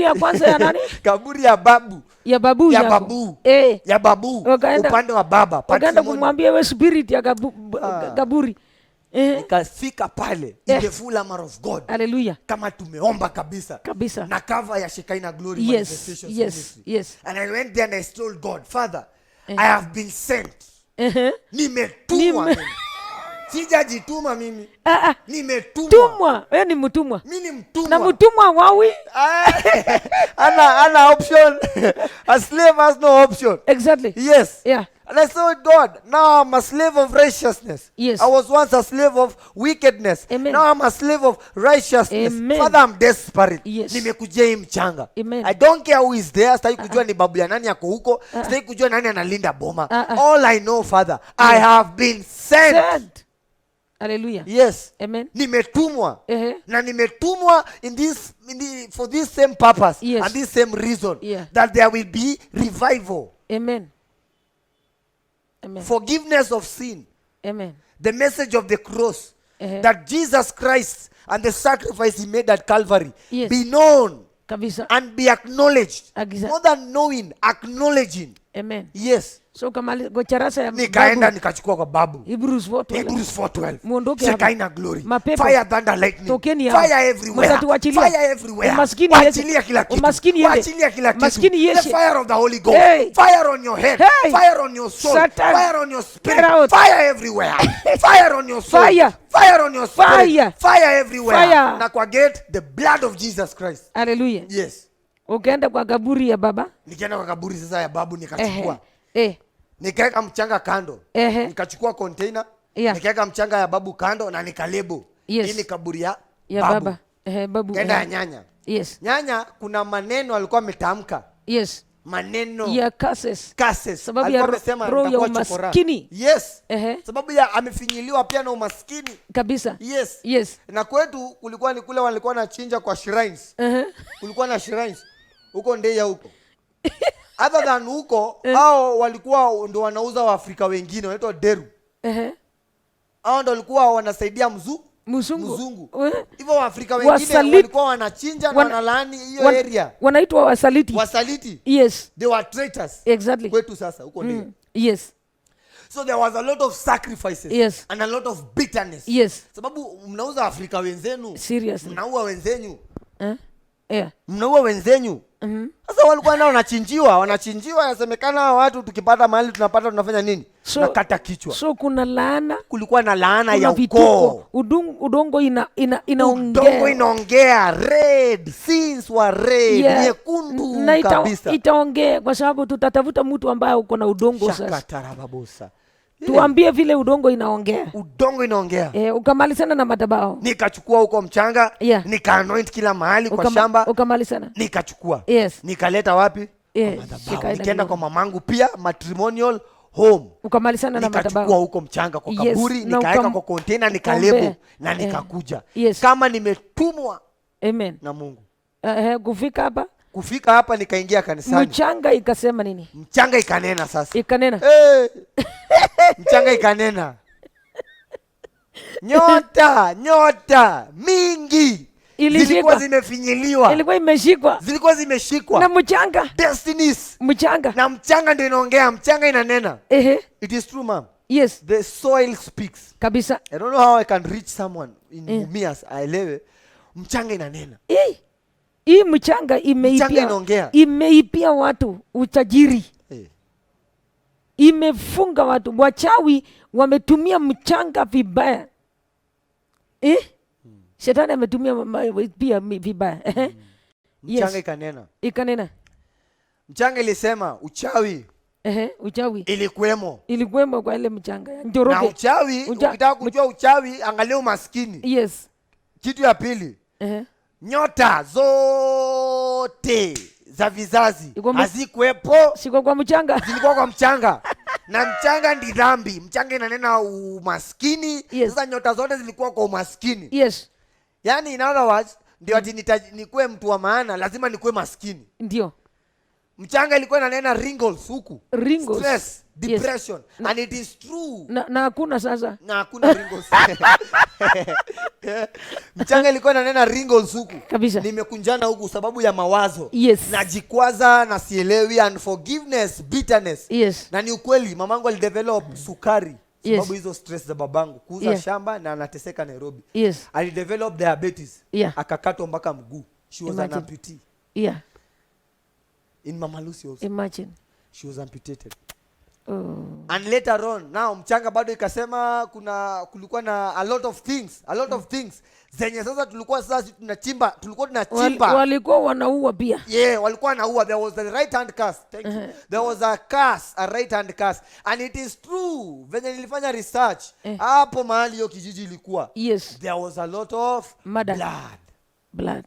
ya kwanza ya nani? Kaburi ya babu. Ya babu. Ya babu. Upande wa baba. Wakaenda kumwambia we spirit ya kaburi. Nikafika pale in the full armor of God. Hallelujah. Kama tumeomba kabisa. Na cover ya Shekinah Glory manifestations ministry. Yes. And I went there and I told God, Father, I have been sent. Nimetumwa. Sijajituma mimi. Nimetumwa. Wewe ni mtumwa. Mimi ni mtumwa. Na mtumwa wawi? Ana option. A slave has no option. Exactly. Yes. Yeah. And I said, God, now I'm a slave of righteousness. Yes. I was once a slave of wickedness. Amen. Now I'm a slave of righteousness. Amen. Father, I'm desperate. Yes. Nimekujia hii mchanga. Amen. I don't care who is there. Sitaki kujua ni babu ya nani yako huko. Sitaki kujua nani analinda boma. All I know, Father, I have been sent. Hallelujah. Yes. Amen. Nimetumwa. Na nimetumwa for this same purpose. Yes. And this same reason. Yeah. That there will be revival. Amen. Forgiveness of sin. Amen. The message of the cross. That Jesus Christ and the sacrifice he made at Calvary be known. Kabisa. And be acknowledged. More than knowing, acknowledging. Amen. Yes. So kama gocharasa ya nikaenda nikachukua kwa babu. Hebrews 4:12. Muondoke hapa. Shekinah glory. Mapepo. Fire, thunder, lightning. Tokeni hapa. Fire everywhere. Fire everywhere. Umaskini Wachilia kila kitu. Wachilia kila kitu. The fire of the Holy Ghost. Fire on your head. Fire on your soul. Satan. Fire on your spirit. Fire everywhere. Fire on your soul. Fire on your spirit. Fire everywhere. Na kwa gate the blood of Jesus Christ. Hallelujah. Yes. Ukaenda kwa kaburi ya baba? Nikaenda kwa kaburi sasa ya babu nikachukua. Nikaweka mchanga kando. Nikachukua container. Nikaweka mchanga ya babu kando na nikalebo. Hii ni kaburi ya babu. Babu. Kaenda ya nyanya. Yes. Nyanya kuna maneno alikuwa ametamka. Yes. maneno ya curses. Sababu ya roho ya umaskini. Yes. Sababu ya amefinyiliwa pia na umaskini kabisa. Yes. Na kwetu kulikuwa ni kule walikuwa na chinja kwa shrines. Kulikuwa na shrines huko Ndeya huko. Other than huko hao walikuwa ndo wanauza Waafrika wengine wanaitwa Deru. Hao ndo walikuwa wanasaidia mzungu. Hivyo Waafrika wengine walikuwa wanachinja na wanalaani hiyo area. Wanaitwa wasaliti. Yes. They were traitors. Exactly. Kwetu sasa huko Ndeya. Yes. So there was a lot of sacrifices. Yes. And a lot of bitterness. Yes. Sababu mnauza Afrika wenzenu. Seriously. Mnaua wenzenyu. Yeah. Mnaua wenzenyu. Sasa walikuwa nao wanachinjiwa inasemekana watu tukipata mahali tunafanya nini? Tunakata kichwa. So kuna laana. Kulikuwa na laana ya ukoo. Udongo inaongea. Udongo inaongea. Red. Sins were red. Nyekundu kabisa. Itaongea kwa sababu tutatafuta mtu ambaye uko na udongo sasa. Shakatarababosa. Tuambie vile udongo inaongea. Ukamalizana na madhabahu. Nikachukua huko mchanga, nika-anoint kila mahali kwa shamba. Ukamalizana. Nikachukua. Yes. Nikaleta wapi? Madhabahu. Nikaenda kwa mamangu pia, matrimonial home. Ukamalizana na madhabahu. Nikachukua huko mchanga kwa kaburi, nikaeka kwa container, nikalebo na nikakuja. Kama nimetumwa. Amen. Na Mungu. Kufika hapa nikaingia kanisani. Mchanga ikasema nini? Mchanga ikanena sasa. Ikanena. Mchanga ikanena. Nyota mingi zilikuwa zimefinyiliwa. Zilikuwa zimeshikwa. Na mchanga. Destinies. Mchanga. Na mchanga ndio inaongea, mchanga inanena. It is true, ma'am. Yes. The soil speaks. Kabisa. I don't know how I can reach someone in Mumias. Aelewe. Mchanga inanena. Hii mchanga imeipia watu utajiri. Imefunga watu. Wachawi wametumia mchanga vibaya. Shetani ametumia pia vibaya. Mchanga ikanena. Mchanga ilisema uchawi. Uchawi ilikuwemo kwa ile mchanga. Njoroge. Na uchawi, ukitaka kujua uchawi, angalia umaskini. Yes. Kitu ya pili. Nyota zote za vizazi hazikuwepo. Siko kwa mchanga. Zilikuwa kwa mchanga. Na mchanga ndi dhambi. Mchanga inanena umaskini. Sasa nyota zote zilikuwa kwa umaskini. Yes. Yani in other words, ndio ati nikuwe mtu wa maana, lazima nikuwe maskini. Ndio. Mchanga ilikuwa inanena wrinkles huku. Stress, depression. Yes. And it is true. Na hakuna sasa. Na hakuna wrinkles. Mchanga ilikuwa inanena wrinkles huku. Kabisa. Nimekunjana huku sababu ya mawazo. Yes. Najikwaza na sielewi, unforgiveness, bitterness. Yes. Na ni ukweli mamangu alidevelop sukari. Sababu hizo stress za babangu. Kuuza shamba na anateseka Nairobi. Yes. Alidevelop diabetes. Akakatwa mpaka mguu. She was an amputee. In Mama Lucy also. Imagine. She was amputated. And later on, now mchanga bado ikasema kulikuwa na a lot of things. Zenye sasa tulikuwa tunachimba. Walikuwa wanaua pia. Walikuwa wanaua. There was the right hand curse. Thank you. There was a right hand curse. And it is true. Venye nilifanya research. Hapo mahali hiyo kijiji ilikuwa. Yes. There was a lot of blood.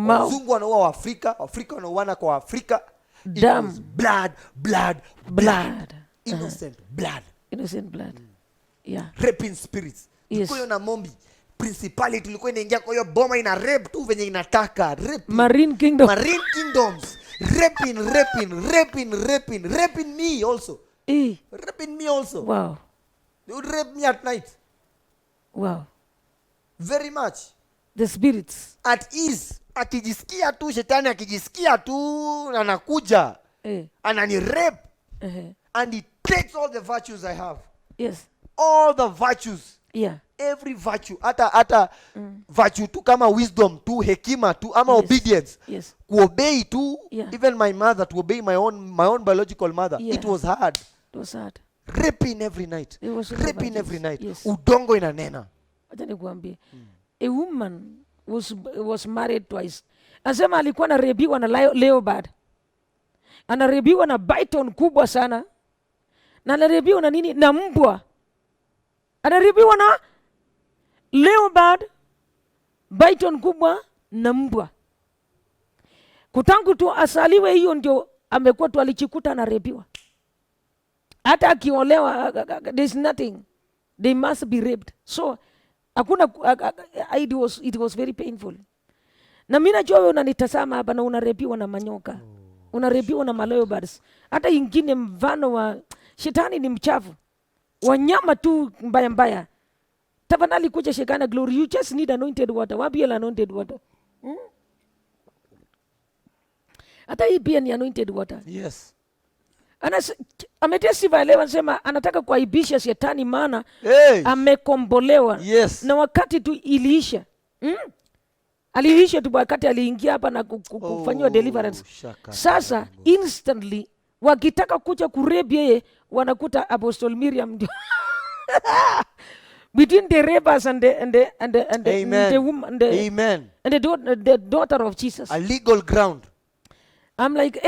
Wazungu wanaua Waafrika wanauana kwa Afrika. Blood. Innocent blood. Raping spirits. Tulikuwa na mombi. Principality tulikuwa inaingia kwa hiyo boma ina rape tu venye inataka. Marine kingdoms. Raping me also. Raping me also. Wow. They would rape me at night. Wow. Very much. The spirits. At ease. Shetani akijisikia tu anakuja. Anani rape. And he takes all the virtues I have. Yes. All the virtues. Every virtue. Hata virtue tu kama wisdom tu, hekima tu, ama obedience. Yes. Kuobey tu. Even my mother, to obey my own biological mother. It was hard. Raping every night. Yes. Udongo inanena. Acha nikuambie. A woman was married twice. Anasema alikuwa anarebiwa na leopard. Anarebiwa na python kubwa sana. Na anarebiwa na nini? Na mbwa. Anarebiwa na leopard, python kubwa na mbwa. Kutangu tu asaliwe hiyo ndio amekuwa tu alichikuta anarepiwa. Hata akiolewa, there's nothing, they must be raped. So hakuna, it was very painful. Na mimi najua wewe unanitazama hapa na unarepiwa na manyoka, unarepiwa na leopards. Hata ingine mfano wa shetani ni mchafu, wanyama tu mbaya mbaya. Tafadhali kuja Shekinah Glory, you just need anointed water. Wapi ile anointed water? Hata hii pia ni anointed water. Yes. Ametestify leo, anasema anataka kuaibisha shetani maana amekombolewa. Yes. Na wakati tu iliisha. Aliisha tu wakati aliingia hapa na kufanywa deliverance. Sasa instantly wakitaka kuja kurebi yeye wanakuta Apostle Miriam ndio. Between the rebels and the woman, Amen. And the daughter of Jesus. A legal ground. I'm like,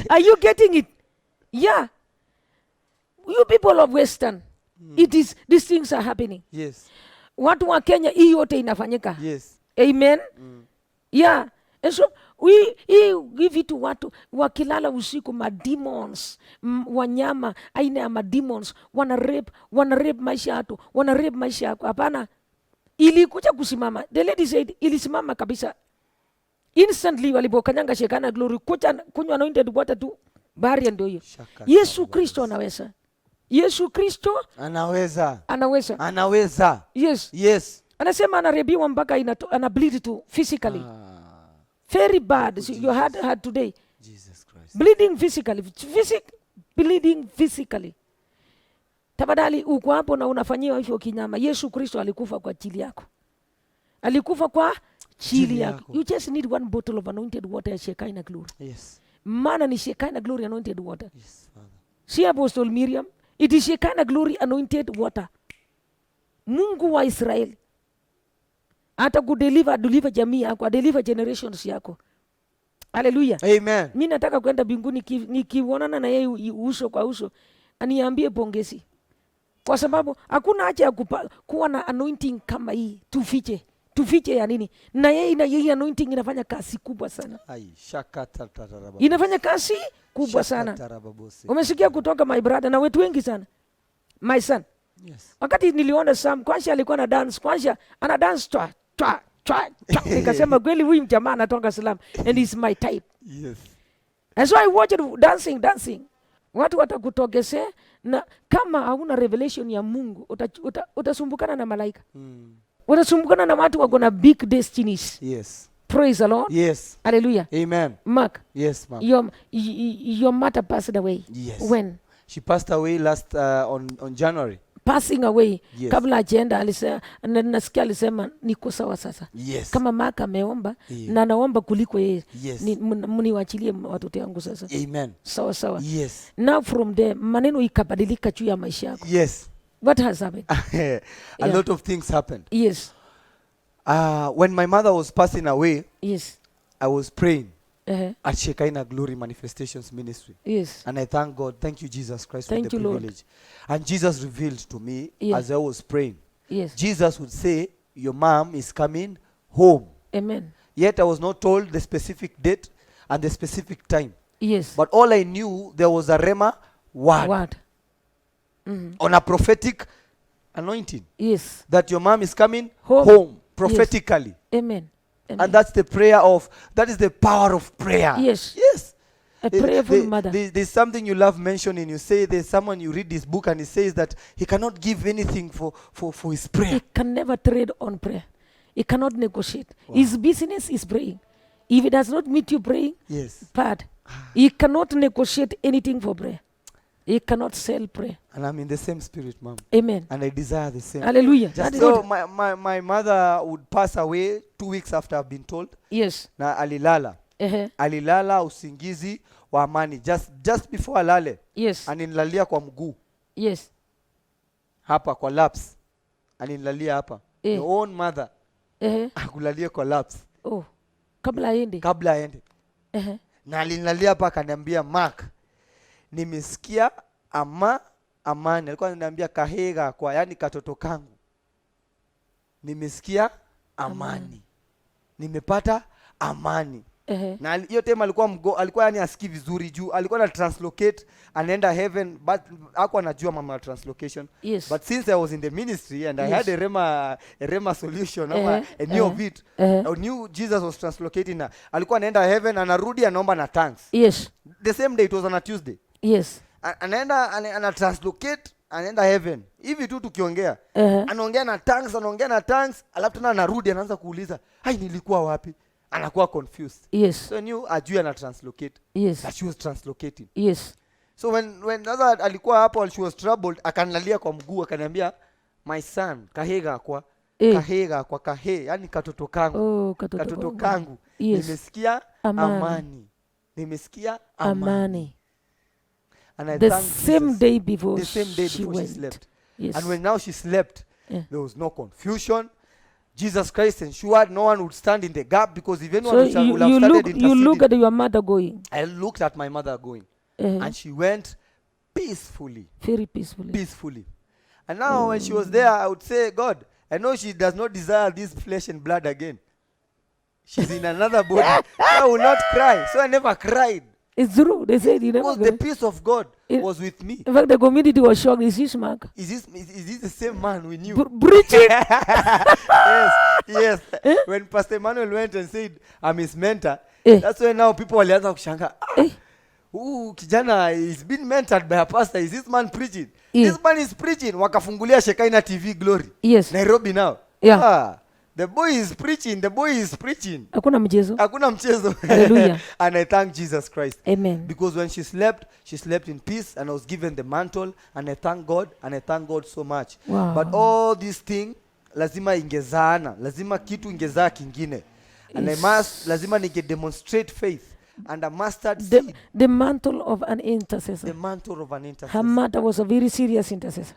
are you getting it? Yeah. You people of Western, these things are happening. Yes. Watu wa Kenya hii yote inafanyika. Yes. Amen. Yeah. And so hii vitu watu wakilala usiku, mademons, wanyama aina ya mademons wana rape maisha yako, wana rape maisha yako. Hapana, ilikuja kusimama. The lady said ilisimama kabisa. Instantly walipokanyanga Shekinah Glory, kunywa anointed water tu, bahari ndio hiyo. Yesu Kristo anaweza. Yesu Kristo anaweza. Yes. Yes. Anasema anarebiwa mpaka ana bleed tu physically. Very bad. So you had today. Jesus Christ. Bleeding physically. Bleeding physically. Tafadhali uko hapo na unafanyiwa hivyo kinyama. Yesu Kristo alikufa kwa ajili yako. Alikufa kwa ajili yako. You just need one bottle of anointed water ya Shekinah Glory. Yes. Maana ni Shekinah Glory anointed water. Yes, Father. Si Apostle Miriam. It is Shekinah Glory anointed water. Mungu wa Israeli hata deliver jamii yako, deliver generations yako. Hallelujah. Amen. Mimi nataka kwenda mbinguni nikionana na yeye uso kwa uso, aniambie pongezi. Kwa sababu hakuna haja ya kuwa na anointing kama hii. Tufiche ya nini? Na yeye anointing inafanya kazi kubwa sana. Inafanya kazi kubwa sana. Umesikia kutoka my brother na wetu wengi sana. My son. Yes. Wakati niliona Sam kwanza alikuwa na dance, ana dance twa. Nikasema kweli huyu mjamaa anatoka Islam and is my type. Yes. And so I watched dancing. Watu watakutogese na kama hauna revelation ya Mungu utasumbukana na malaika. Utasumbukana na watu wako na big destinies. Yes. Praise the Lord. Yes. Hallelujah. Amen. Mark. Yes, ma'am. Your mother passed away. Yes. When? She passed away last on January. Passing away. Yes. Kabla agenda nasikia alisema niko sawa sasa. Yes. Kama Mark ameomba na naomba kuliko yeye. Yes. Mniwachilie watoto wangu sasa. Amen. Sawa. Yes. Now from there maneno ikabadilika juu ya maisha yako. Yes. What has happened? A lot of things happened. Yes. When my mother was passing away, Yes. I was praying at Shekinah Glory Manifestations Ministry. Yes. And I thank God. Thank you, Jesus Christ, Thank for the you, Lord. privilege. And Jesus revealed to me as I was praying. Yes. Jesus would say, your mom is coming home. Amen. Yet I was not told the specific date and the specific time. Yes. But all I knew, there was a Rhema word. On a prophetic anointing. Yes. That your mom is coming Home. home prophetically. Yes. Amen. And that's the that is the power of prayer. Yes. Yes. A prayerful mother. There's something you love mentioning. You say there's someone, you read this book and he says that he cannot give anything for his prayer. He can never trade on prayer. He cannot negotiate. Wow. His business is praying. If it does not meet you praying, yes, bad. He cannot negotiate anything for prayer. He cannot sell prayer. And I'm in the same spirit, Mom. Amen. And I desire the same. Hallelujah. Just so my mother would pass away 2 weeks after I've been told. Yes. Na alilala. Alilala usingizi wa amani. Just before alale. Yes. Aninilalia kwa mguu. Yes. Hapa kwa laps. Aninilalia hapa. Your own mother. Akulalia kwa laps. Oh. Kabla aende. Na alinilalia hapa akaniambia, Mark, nimesikia amani. Alikuwa ananiambia kahega kwa, yani katoto kangu. Nimesikia amani. Nimepata amani. Na hiyo time alikuwa yani asikii vizuri juu alikuwa na translocate anaenda heaven, but hakuwa anajua mambo ya translocation. Yes. But since I was in the ministry and I had a rema solution, a new of it, I knew Jesus was translocating. Alikuwa anaenda heaven, anarudi anaomba na tongues. Yes. The same day, it was on a Tuesday. Yes. Anaenda ana translocate, anaenda heaven. Hivi tu tukiongea. Anaongea na tongues, alafu tena anarudi anaanza kuuliza, "Hai, nilikuwa wapi?" Anakuwa confused. Yes. So knew ajui ana translocate. Yes. That she was translating. Yes. So when Nazar alikuwa hapo, she was troubled, akanilalia kwa mguu akaniambia, "My son, kahega kwa kahe, yani katoto kangu." Katoto kangu. Yes. Nimesikia amani. Nimesikia amani. And I the thank same Jesus. day before The same day she before went. she slept. Yes. And when now she slept, there was no confusion. Jesus Christ ensured no one would stand in the gap, because if anyone would have started interceding. You look at your mother going. I looked at my mother going. And she went peacefully. Very peacefully. Peacefully. And now when she was there, I would say, God, I know she does not desire this flesh and blood again. She's in another body. I will not cry. So I never cried. It's true. They said you never. Because the peace of God was with me. In fact, the community was shocked. Is this Mark? Is this the same man we knew? Preaching. Yes. When Pastor Emmanuel went and said, I'm his mentor, that's when now people walianza kushanga. Kijana is being mentored by a pastor. Is this man preaching? This man is preaching. Wakafungulia Shekinah TV Glory. Yes. Nairobi now. Yeah. The boy is preaching. Hakuna mchezo. Hallelujah. And I thank Jesus Christ. Amen. Because when she slept in peace, and I was given the mantle, and I thank God so much. Wow. But all these things lazima ingezaana, lazima kitu ingezaa kingine. And lazima ninge demonstrate faith and a mustard seed. The mantle of an intercessor. The mantle of an intercessor. Her mother was a very serious intercessor.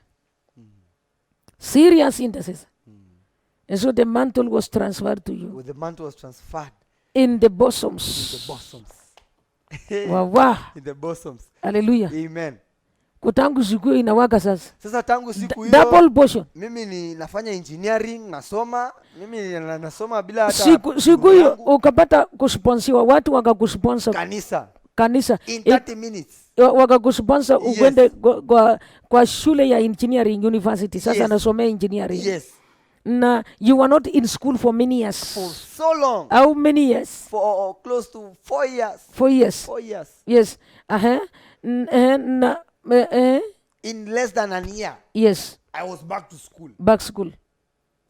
Serious intercessor. And so the mantle was transferred to you. The mantle was transferred. In the bosoms. In the bosoms. Wow. In the bosoms. Hallelujah. Amen. Kutangu siku hiyo inawaka sasa. Sasa tangu siku hiyo double portion. Mimi ni nafanya engineering, nasoma. Mimi nasoma bila hata siku hiyo ukapata kusponsiwa, watu wakakusponsor kanisa in 30 minutes. Wakakusponsor uende kwa shule ya engineering university. Sasa nasomea engineering. Yes. Na you were not in school for many years. For so long. How many years? For close to 4 years. 4 years. 4 years. Yes. In less than a year. Yes. I was back to school.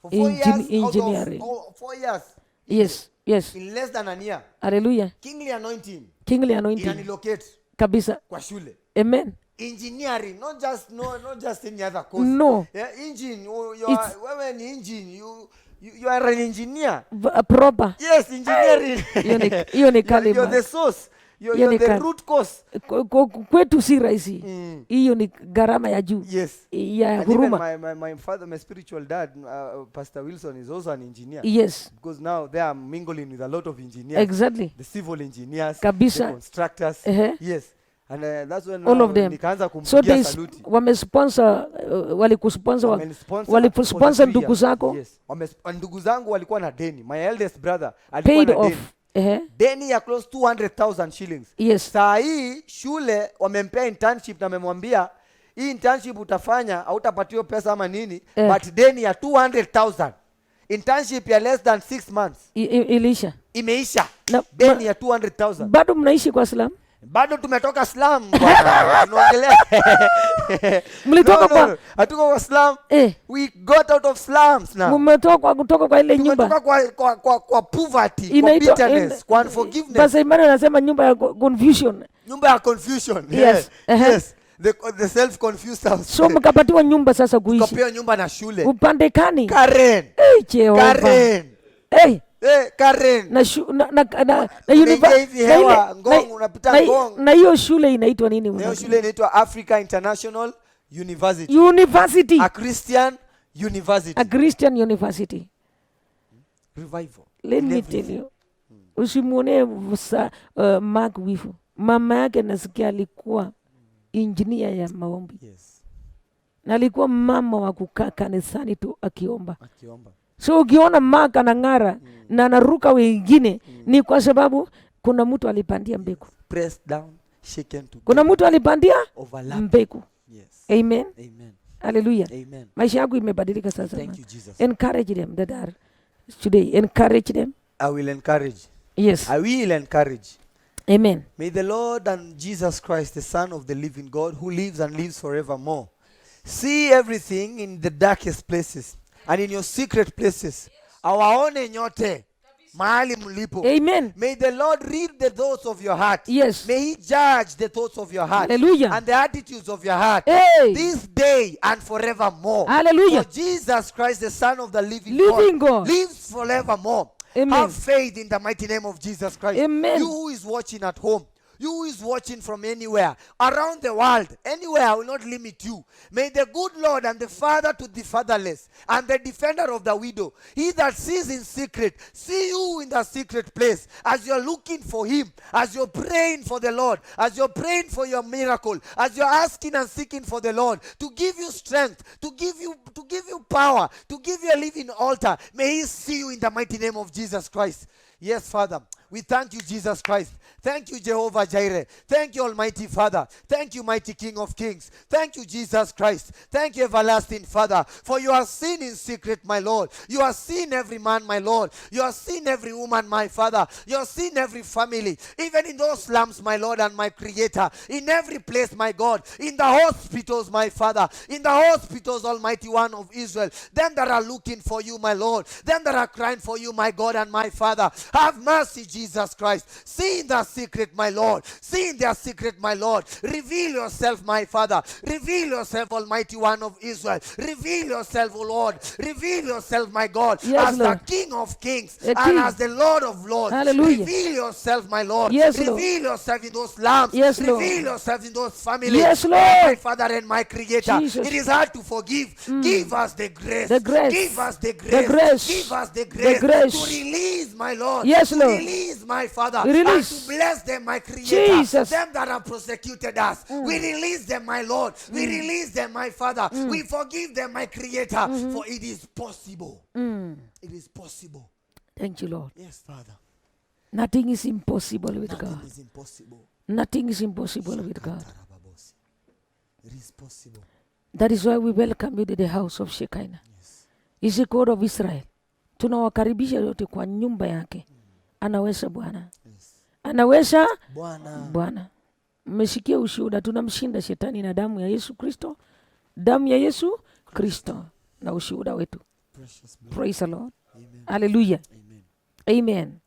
For 4 years. Engineering. 4 years. Yes. Yes. In less than a year. Hallelujah. Kingly anointing. Inanilocate. Kabisa. Kwa shule. Amen. Engineering, not just any other course. No. Yeah, engine. Wewe ni engine. You are an engineer. Proper. Yes, engineering. Hiyo ni kalima. You're the source. You're the root cause. Kwetu si rahisi. Hiyo ni gharama ya juu. Yes. Ya huruma. My father, my spiritual dad, Pastor Wilson, is also an engineer. Yes. Because now they are mingling with a lot of engineers. Exactly. The civil engineers, Kabisa. the constructors. Yes. And that's when all of them. So they wamesponsor, walisponsor ndugu zako. Yes. Ndugu zangu walikuwa na deni. My eldest brother alikuwa na deni. Deni ya close 200,000 shillings. Yes. Saa hii shule wamempea internship na wamemwambia hii internship utafanya hautapatiwa pesa ama nini, but deni ya 200,000. Internship ya less than 6 months. Imeisha. Deni ya 200,000. Bado mnaishi kwa slum? Bado tumetoka slum bwana. Tunaongelea. Mlitoka hatuko kwa slum. We got out of slums now. Mmetoka kutoka kwa ile nyumba. Tumetoka kwa poverty, kwa bitterness, kwa unforgiveness. Basi imani anasema nyumba ya confusion. Nyumba ya confusion. Yes. Yes. The self confused house. So mkapatiwa nyumba sasa kuishi. Tukapewa nyumba na shule. Upandekani. Karen. Karen. Karen. Na hiyo shule inaitwa nini? Hiyo shule inaitwa Africa International University. University. A Christian University. A Christian University. Revival. Let me tell you. Usimuone Mark Wifu. Mama yake nasikia alikuwa engineer ya maombi. Yes. Na alikuwa mama wa kukaa kanisani tu akiomba. So ukiona Mark anang'ara na anaruka wengine ni kwa sababu Kuna mtu alipandia mbegu. Pressed down, shaken together. Kuna mtu alipandia mbegu. Yes. Amen. Amen. Hallelujah. Amen. Maisha yangu imebadilika sasa. Thank you, Jesus. Encourage them that are today. Encourage them. I will encourage. Yes. I will encourage. Amen. May the Lord and Jesus Christ, the Son of the living God, who lives and lives forevermore, see everything in the darkest places and in your secret places. Awaone nyote mahali mlipo. Amen. May the Lord read the thoughts of your heart. Yes. May he judge the thoughts of your heart. Hallelujah. And the attitudes of your heart. Hey. This day and forevermore. Hallelujah. For Jesus Christ, the Son of the living God, lives forevermore. Amen. Have faith in the mighty name of Jesus Christ. Amen. You who is watching at home, you who is watching from anywhere, around the world, anywhere, I will not limit you. May the good Lord and the Father to the fatherless and the defender of the widow, he that sees in secret, see you in the secret place as you're looking for him, as you're praying for the Lord, as you're praying for your miracle, as you're asking and seeking for the Lord to give you strength, to give you power, to give you a living altar. May he see you in the mighty name of Jesus Christ. Yes, Father, we thank you, Jesus Christ. Thank you, Jehovah Jireh. Thank you, Almighty Father. Thank you, mighty King of Kings. Thank you, Jesus Christ. Thank you, everlasting Father. For you are seen in secret, my Lord. You are seen every man, my Lord. You are seen every woman, my Father. You are seen every family. Even in those slums, my Lord and my Creator. In every place, my God. In the hospitals, my Father. In the hospitals, Almighty One of Israel. Them that are looking for you, my Lord. Them that are crying for you, my God and my Father. Have mercy, Jesus Christ. See in the secret, my Lord. See in their secret, my Lord. Reveal yourself, my Father. Reveal yourself, Almighty One of Israel. Reveal yourself, O Lord. Reveal yourself, my God, yes, as Lord, the King of Kings the and King, as the Lord of Lords. Hallelujah. Reveal yourself, my Lord. Yes, reveal Lord. yourself in those lambs. Yes, reveal Lord. yourself in those families. Yes, Lord. Oh, my Father and my Creator. Jesus. It is hard to forgive. Give us the grace. The grace. Give us the grace. The grace. Give us the The grace, grace. to release, my Lord. Yes, to Lord. release, my Father. Release. And to bless them, my Creator. Jesus. Them that have persecuted us. We release them, my Lord. We release them, my Father. We forgive them, my Creator. For it is possible. It is possible. Thank you, Lord. Yes, Father. Nothing is impossible with Nothing God. is impossible. Nothing is impossible with God. It is possible. That is why we welcome you to the house of Shekinah. Yes. Is the God of Israel. Tunawakaribisha yote kwa nyumba yake. Anaweza Bwana. Yes. Anaweza Bwana. Bwana. Mmesikia ushuhuda, tunamshinda shetani na damu ya Yesu Kristo. Damu ya Yesu Kristo na ushuhuda wetu. Precious blood. Praise the Lord. Amen. Hallelujah. Amen. Amen.